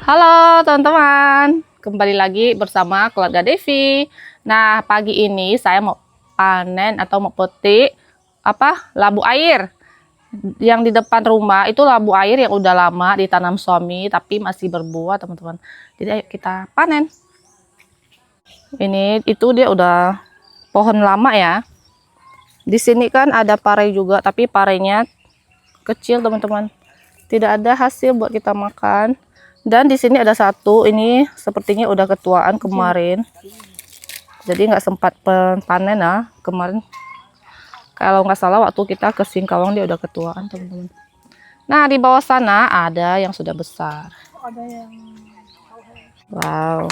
Halo teman-teman, kembali lagi bersama keluarga Devi. Nah, pagi ini saya mau panen atau mau petik labu air. Yang di depan rumah itu labu air yang udah lama ditanam suami tapi masih berbuah, teman-teman. Jadi ayo kita panen. Ini itu dia udah pohon lama ya. Di sini kan ada pare juga, tapi parenya kecil, teman-teman. Tidak ada hasil buat kita makan. Dan di sini ada satu, ini sepertinya udah ketuaan kemarin, jadi nggak sempat panen ya kemarin. Kalau nggak salah waktu kita ke Singkawang dia udah ketuaan, teman-teman. Nah, di bawah sana ada yang sudah besar. Ada yang Wow,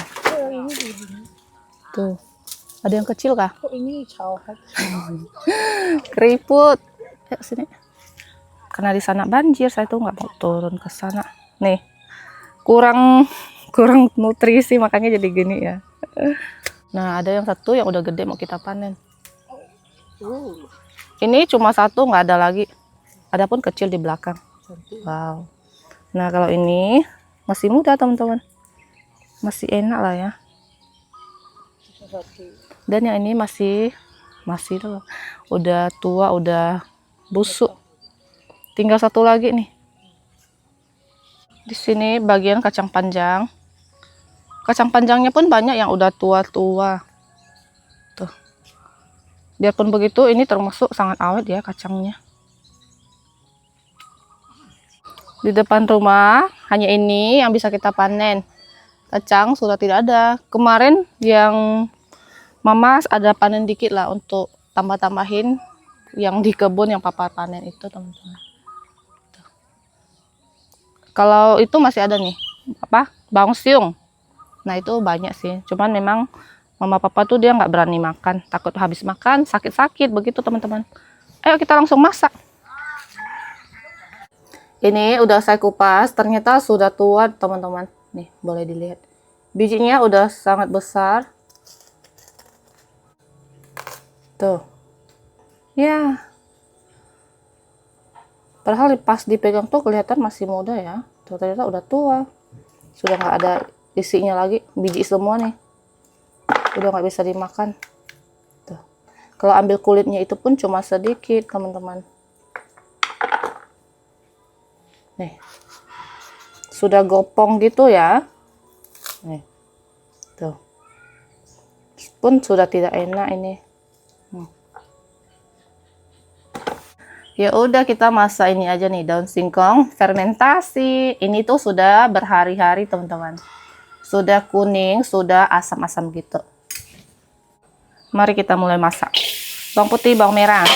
tuh ada yang kecil kah? kok ini cowok Keriput. Ayo sini. Karena di sana banjir, saya tuh nggak mau turun ke sana. Nih, kurang nutrisi makanya jadi gini ya. Nah, ada yang satu yang udah gede mau kita panen. Ini cuma satu, nggak ada lagi. Adapun kecil di belakang. Wow. Nah, kalau ini masih muda, teman-teman. Masih enak lah ya. Dan yang ini masih tuh, udah tua, udah busuk. Tinggal satu lagi nih. Di sini bagian kacang panjang. Kacang panjangnya pun banyak yang udah tua-tua. Tuh. Biarpun begitu, ini termasuk sangat awet ya kacangnya. Di depan rumah hanya ini yang bisa kita panen. Kacang sudah tidak ada. Kemarin yang mama ada panen dikit lah untuk tambah-tambahin yang di kebun yang papa panen itu, teman-teman. Kalau itu masih ada nih, bawang siung. Nah, itu banyak sih. Cuman memang mama papa tuh dia nggak berani makan, takut habis makan sakit-sakit begitu, teman-teman. Ayo kita langsung masak. Ini udah saya kupas, ternyata sudah tua, teman-teman. Nih, boleh dilihat. Bijinya udah sangat besar. Tuh. Ya. Padahal pas dipegang tuh kelihatan masih muda ya. Tuh, ternyata udah tua. Sudah nggak ada isinya lagi, biji semua nih. Udah nggak bisa dimakan. Tuh. Kalau ambil kulitnya itu pun cuma sedikit, teman-teman. Nih. Sudah gopong gitu ya. Nih. Tuh. Pun sudah tidak enak ini. Ya udah, kita masak ini aja nih, daun singkong fermentasi. Ini tuh sudah berhari-hari, teman-teman. Sudah kuning, sudah asam-asam gitu. Mari kita mulai masak. Bawang putih, bawang merah.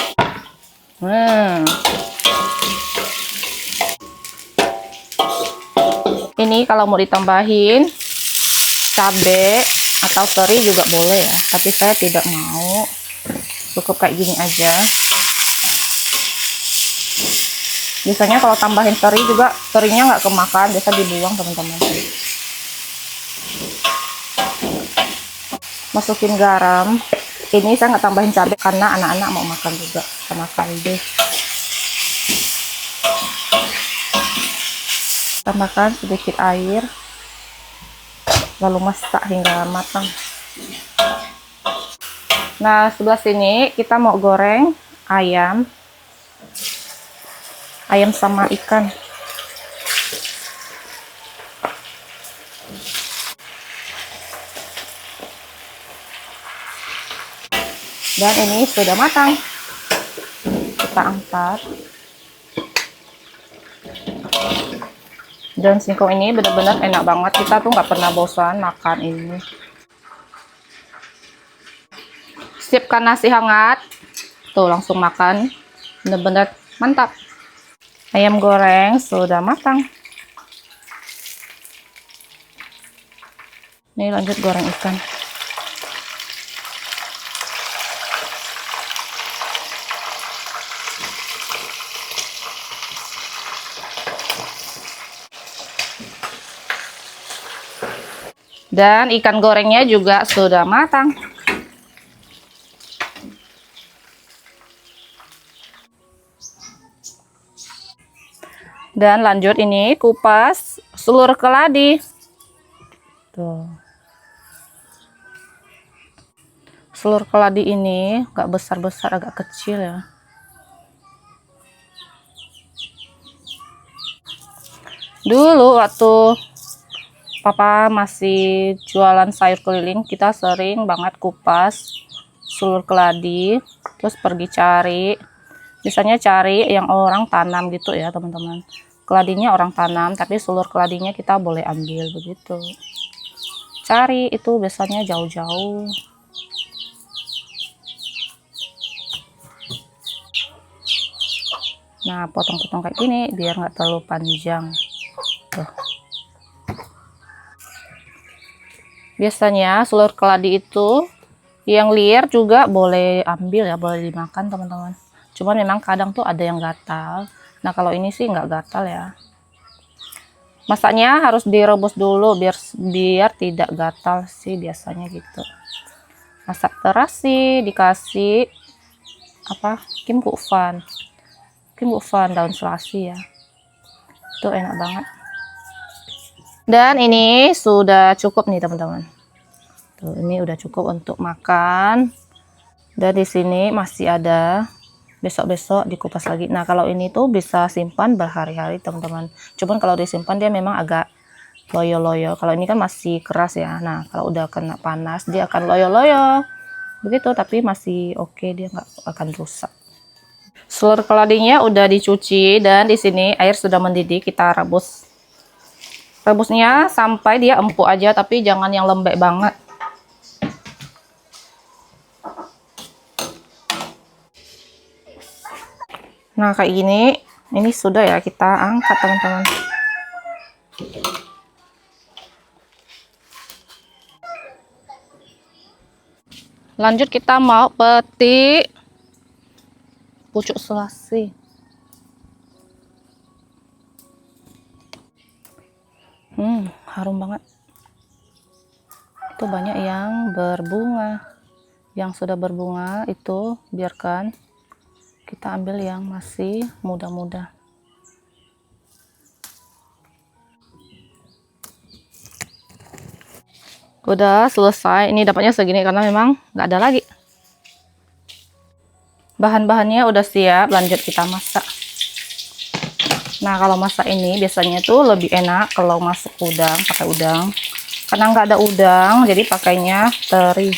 Ini kalau mau ditambahin cabai atau teri juga boleh ya, tapi saya tidak mau. Cukup kayak gini aja. Biasanya kalau tambahin teri juga, terinya nggak kemakan, biasa dibuang, teman-teman. Masukin garam. Ini saya nggak tambahin cabai karena anak-anak mau makan juga sama kaldu. Tambahkan sedikit air, lalu masak hingga matang. Nah, sebelah sini kita mau goreng ayam sama ikan. Dan ini sudah matang. Kita angkat. Dan singkong ini benar-benar enak banget. Kita tuh nggak pernah bosan makan ini. Siapkan nasi hangat. Tuh, langsung makan. Benar-benar mantap. Ayam goreng sudah matang. Ini lanjut goreng ikan. Dan ikan gorengnya juga sudah matang. Dan lanjut ini kupas telur keladi. Tuh. Telur keladi ini nggak besar-besar, agak kecil ya. Dulu waktu papa masih jualan sayur keliling, kita sering banget kupas telur keladi, terus pergi cari. Biasanya cari yang orang tanam gitu ya teman-teman. Keladinya orang tanam, tapi telur keladinya kita boleh ambil begitu. Cari itu biasanya jauh-jauh. Nah, potong-potong kayak gini biar nggak terlalu panjang. Tuh. Biasanya telur keladi itu yang liar juga boleh ambil ya, boleh dimakan teman-teman. Cuman memang kadang tuh ada yang gatal. Nah, kalau ini sih nggak gatal ya. Masaknya harus direbus dulu biar tidak gatal sih biasanya gitu. Masak terasi, dikasih apa? Kim Gukfan. Kim Gukfan daun selasi ya. Itu enak banget. Dan ini sudah cukup nih teman-teman. Tuh, ini udah cukup untuk makan. Dan di sini masih ada, besok-besok dikupas lagi. Nah, kalau ini tuh bisa simpan berhari-hari teman-teman. Cuman kalau disimpan dia memang agak loyo-loyo. Kalau ini kan masih keras ya. Nah, kalau udah kena panas dia akan loyo-loyo. Begitu, tapi masih oke, dia nggak akan rusak. Telur keladinya udah dicuci dan di sini air sudah mendidih, kita rebus. Rebusnya sampai dia empuk aja, tapi jangan yang lembek banget. Nah, kayak gini, ini sudah ya, kita angkat teman-teman. Lanjut kita mau petik pucuk selasi. Harum banget. Itu banyak yang berbunga. Yang sudah berbunga itu biarkan. Kita ambil yang masih muda-muda. Udah selesai. Ini dapatnya segini karena memang nggak ada lagi. Bahan-bahannya udah siap, lanjut kita masak. Nah, kalau masak ini biasanya tuh lebih enak kalau masak udang, pakai udang. Karena nggak ada udang, jadi pakainya teri.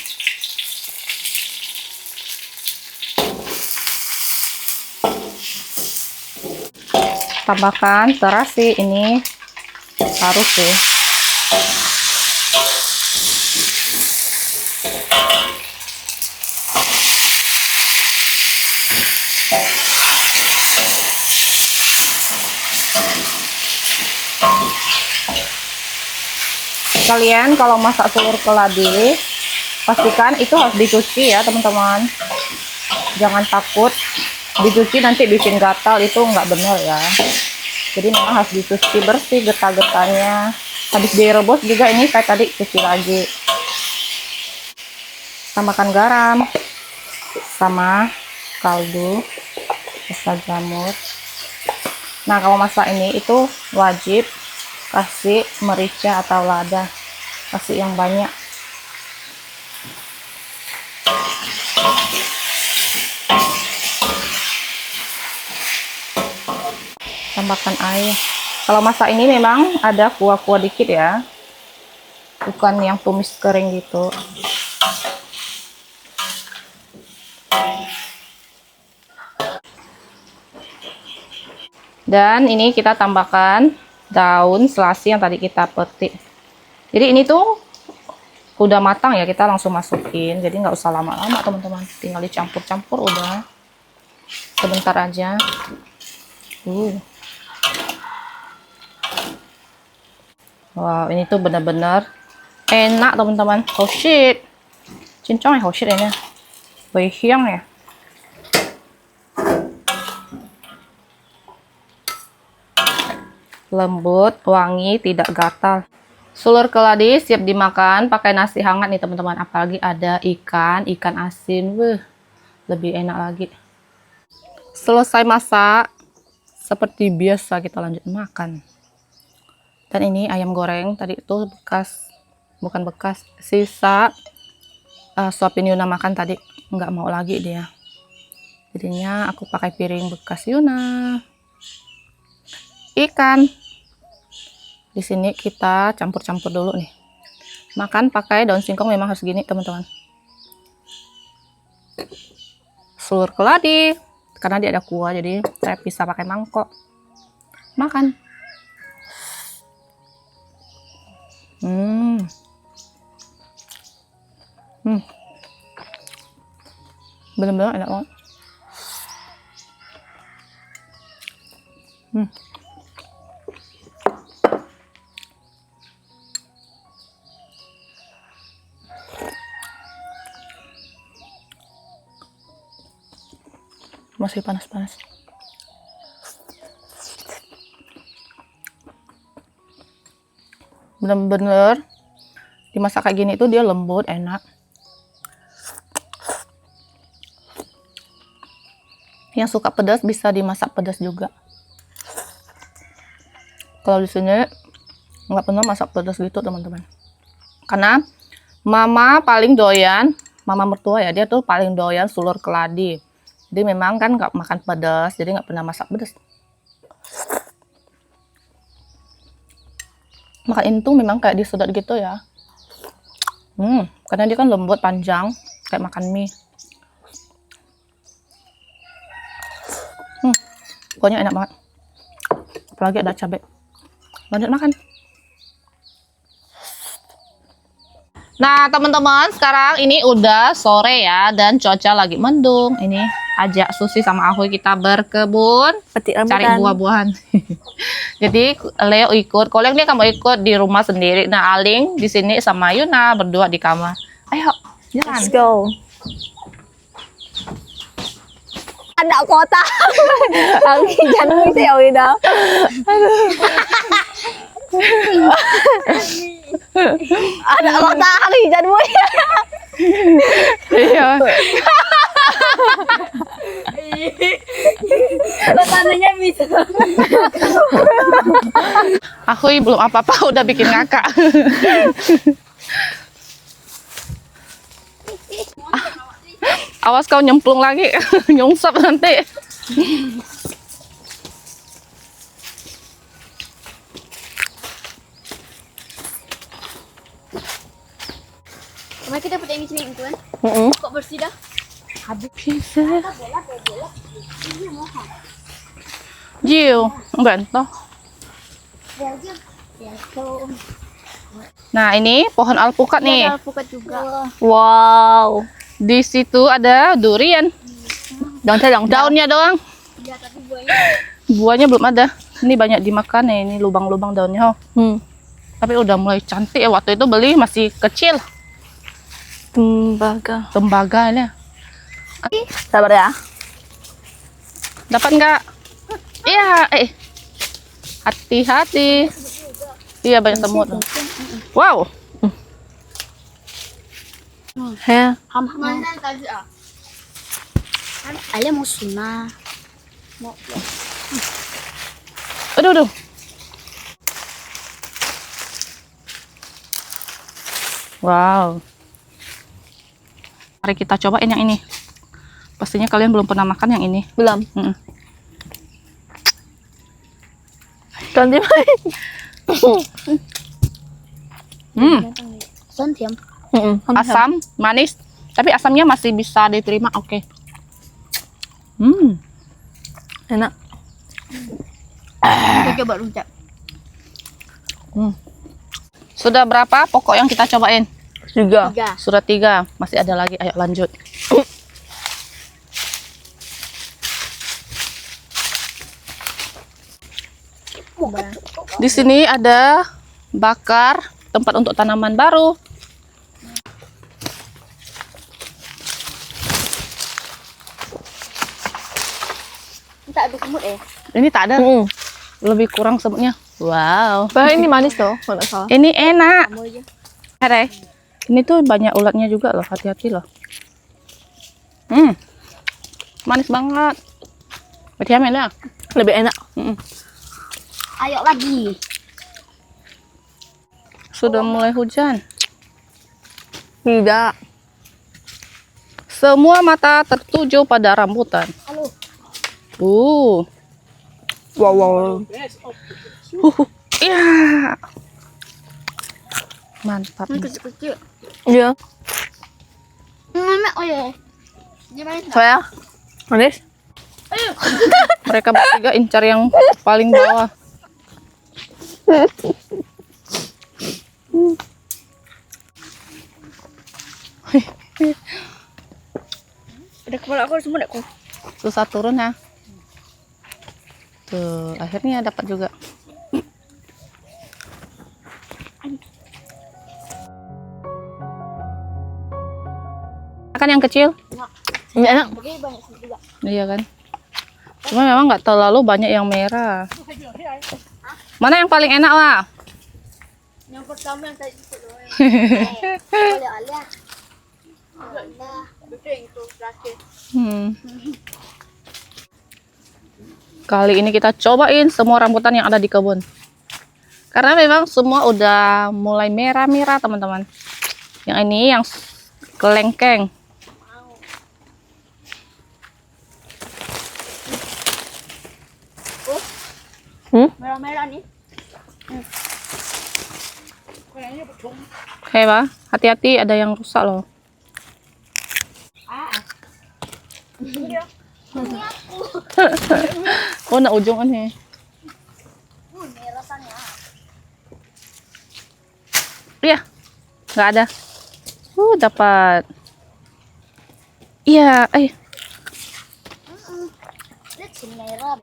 Tambahkan terasi, ini harus sih. Kalian kalau masak telur keladi, pastikan itu harus dicuci ya teman-teman. Jangan takut dicuci nanti bikin gatal, itu nggak benar ya. Jadi memang harus dicuci bersih getah-getahnya. Habis direbus juga ini kayak tadi, cuci lagi. Tambahkan garam sama kaldu rasa jamur. Nah, kalau masak ini itu wajib kasih merica atau lada, kasih yang banyak. Tambahkan air. Kalau masak ini memang ada kuah-kuah dikit ya, bukan yang tumis kering gitu. Dan ini kita tambahkan daun selasi yang tadi kita petik. Jadi ini tuh udah matang ya, kita langsung masukin. Jadi nggak usah lama-lama teman-teman, tinggal dicampur-campur udah sebentar aja. Wow, ini tuh benar-benar enak teman-teman. Oh shit, cincong ya, oh shit ini, hiang ya. Lembut, wangi, tidak gatal. Telur keladi siap dimakan pakai nasi hangat nih teman-teman, apalagi ada ikan asin, lebih enak lagi. Selesai masak, seperti biasa kita lanjut makan. Dan ini ayam goreng tadi itu bekas bukan bekas, sisa suapin Yuna makan tadi, nggak mau lagi dia. Jadinya aku pakai piring bekas Yuna. Ikan. Di sini kita campur-campur dulu nih. Makan pakai daun singkong memang harus gini, teman-teman. Telur keladi, karena dia ada kuah, jadi saya bisa pakai mangkok. Makan. Bener-bener enak banget. Masih panas-panas. Bener-bener dimasak kayak gini tuh dia lembut, enak. Yang suka pedas bisa dimasak pedas juga. Kalau di sini nggak pernah masak pedas gitu, teman-teman. Karena mama paling doyan, mama mertua ya, dia tuh paling doyan telur keladi. Jadi memang kan nggak makan pedas, jadi nggak pernah masak pedas. Makan ini tuh memang kayak disedot gitu ya. Karena dia kan lembut, panjang, kayak makan mie. Pokoknya enak banget. Apalagi ada cabai. Lanjut makan. Nah, teman-teman, sekarang ini udah sore ya, dan cuaca lagi mendung. Ini ajak Susi sama aku kita berkebun, cari buah-buahan. Jadi Leo ikut, kalau dia kamu ikut di rumah sendiri. Nah, Aling di sini sama Yuna berdua di kamar. Ayo, jalan. Let's go. Ada kota. Ang jangan bisa ya udah. Ada kota hari jangan mau ya. Iya. Batannya bisa. Aku belum apa-apa udah bikin ngakak. Awas kau nyemplung lagi, nyungsep nanti. Kemarin kita dapat ini sini kan? Kok bersih dah? Habis bisa. Jiu, bentol. Nah, ini pohon alpukat nih. Alpukat juga. Wow. Di situ ada durian. Daunnya doang. Ya, tapi buahnya. Buahnya belum ada. Ini banyak dimakan nih, ini lubang-lubang daunnya. Tapi udah mulai cantik ya. Waktu itu beli masih kecil. Tembaga ini. Sabar ya. Dapat nggak? Iya, hati-hati. Iya, banyak semut. Wow. He. Ham-ham. Ada musuna. Aduh. Wow. Mari kita cobain yang ini. Pastinya kalian belum pernah makan yang ini. Belum. Ganti main. Sontiam. Asam, manis, tapi asamnya masih bisa diterima. Oke. Enak. Kita coba rujak. Sudah berapa pokok yang kita cobain? 3. Sudah 3. Masih ada lagi. Ayo lanjut. Di sini ada bakar, tempat untuk tanaman baru. Tak ada semut Ini tak ada. Lebih kurang semutnya. Wow. Ini manis tuh, kalau salah. Ini enak. Hai. Ini tuh banyak ulatnya juga loh, hati-hati loh. Manis banget. Berarti ya? Lebih enak. Ayo lagi. Sudah mulai hujan. Tidak. Semua mata tertuju pada rambutan. Halo. Wow. Wow. Iya. Mantap. Kecil-kecil. Iya. Oh ya. Saya. Manis. Mereka bertiga incar yang paling bawah. Udah kepala aku semua aku. Susah turun ya. Tuh, akhirnya dapat juga. Kan yang kecil? Enggak enak. Iya kan. Cuma memang nggak terlalu banyak yang merah. Mana yang paling enak lah? Yang pertama yang tadi itu doang. Oleh-oleh. Betul itu terakhir. Kali ini kita cobain semua rambutan yang ada di kebun. Karena memang semua udah mulai merah-merah teman-teman. Yang ini yang kelengkeng. Merah-merah nih. Oke, Pak. Hati-hati ada yang rusak loh. Oh, nak ujung ini. Iya, nggak ada. Dapat. Iya, Merah.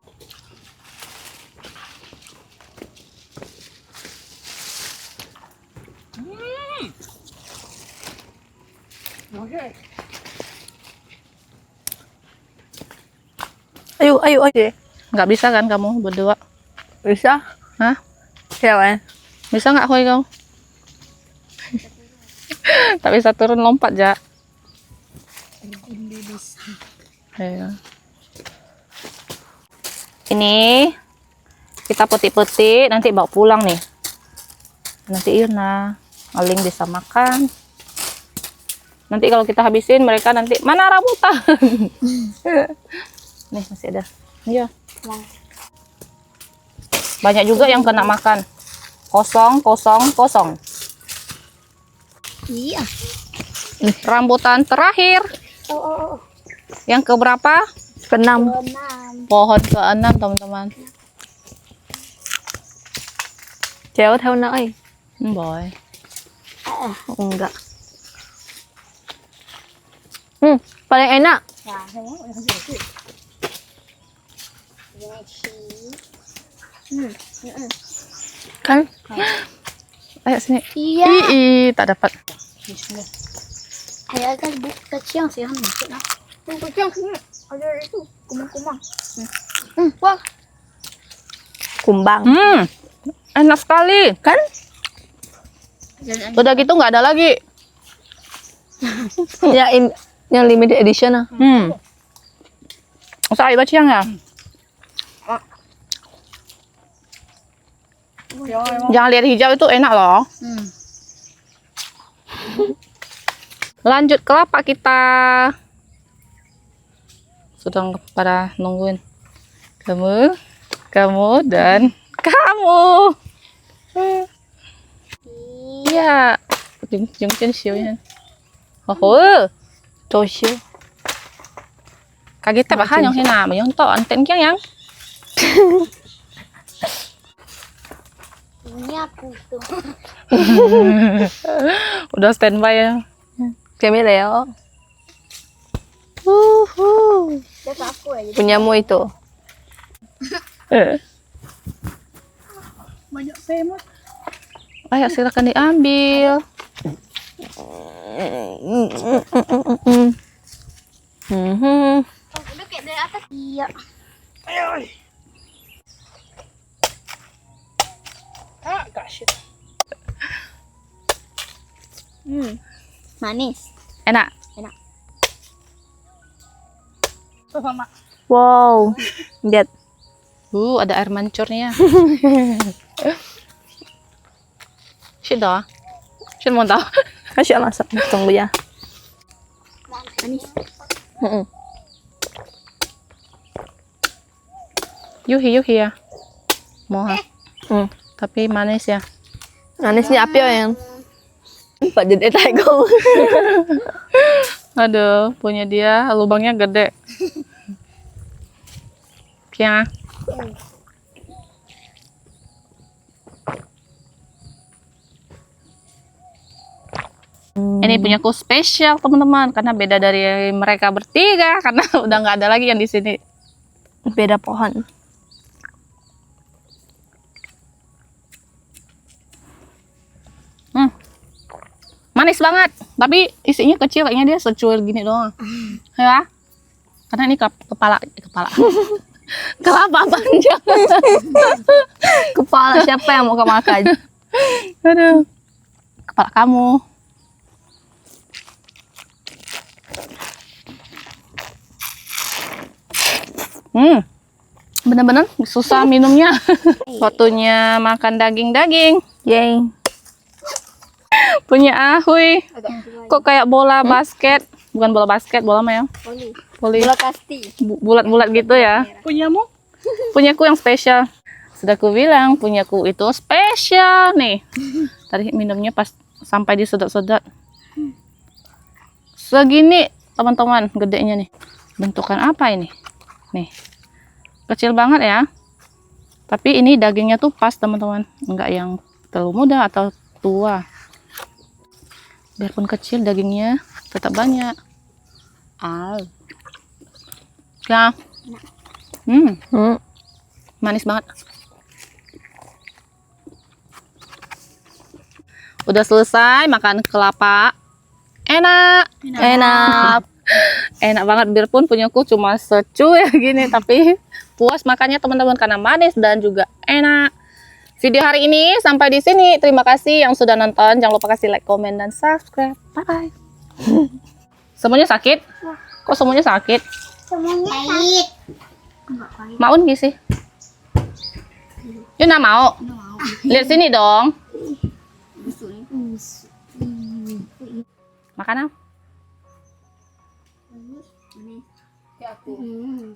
Ayo. nggak bisa kan kamu berdua? Bisa? Hah? Siapa? Bisa nggak Hoi kau? Tak bisa turun lompat ja. Ayo. Ini kita petik-petik nanti bawa pulang nih. Nanti Irna Aling bisa makan. Nanti kalau kita habisin mereka nanti mana rambutan? Nih masih ada. Iya. Banyak juga yang kena makan. Kosong. Iya. Rambutan terakhir. Oh. Yang keberapa? Keenam. Pohon ke-6 teman-teman. Chéo theo nãy. Boy. Enggak. Paling enak. Kan? Ayo sini. Iya. Tak dapat. Ayo kan kecil sih kan masuk lah. Kecil sini. Ada itu kumang-kumang. Wah. Kumbang. Enak sekali. Kan? Udah gitu nggak ada lagi. Yang limited edition ah. Usah iba siang ya. Jangan lihat hijau itu enak loh. Lanjut kelapa kita. Sudah pada nungguin. Kamu dan kamu. Iya. Jung siunya. Oh. Tosio. Kaget tak bahaya yang hina, yang to anten kyang yang. Ini aku tuh. Udah standby ya. Kami Leo. Aku aja. Punyamu itu. Banyak semut. Ayo silakan diambil. Udah kayak dari atas. Iya. Gosh. Manis. Enak. Wow. Lihat. Ada air mancurnya. Sudah. Sudah mau tahu. Kasih masak. Tunggu ya. Manis. Yuhi ya. Mau ha? Tapi manis ya. Manisnya api yang. Pak jadi taiko. Aduh, punya dia lubangnya gede. Ya. Ini punyaku spesial teman-teman karena beda dari mereka bertiga karena udah nggak ada lagi yang di sini. Beda pohon. Manis banget, tapi isinya kecil kayaknya dia secuil gini doang. Ya. Karena ini kepala. Kelapa panjang. Kepala siapa yang mau makan? Aduh. Kepala kamu. Bener-bener susah minumnya. Waktunya makan daging-daging. Yay. Punya Ahui. Kok kayak bola basket? Bukan bola basket, bola apa ya? Voli. Bola kasti. Bulat-bulat gitu ya. Punyamu? Punyaku yang spesial. Sudah ku bilang punyaku itu spesial nih. Tadi minumnya pas sampai disedot-sedot. Segini teman-teman gedenya nih. Bentukan apa ini? Nih. Kecil banget ya. Tapi ini dagingnya tuh pas teman-teman. Enggak yang terlalu muda atau tua. Biarpun kecil dagingnya tetap banyak. Ya. Manis banget. Udah selesai makan kelapa. Enak. Enak banget, biarpun punyaku cuma secuil gini tapi puas makannya teman-teman karena manis dan juga enak. Video hari ini sampai di sini. Terima kasih yang sudah nonton. Jangan lupa kasih like, komen, dan subscribe. Bye-bye. Semuanya sakit? Kok semuanya sakit? Semuanya pahit. Maun gak sih? Yuna mau? Lihat sini dong. Makan apa? Hmm.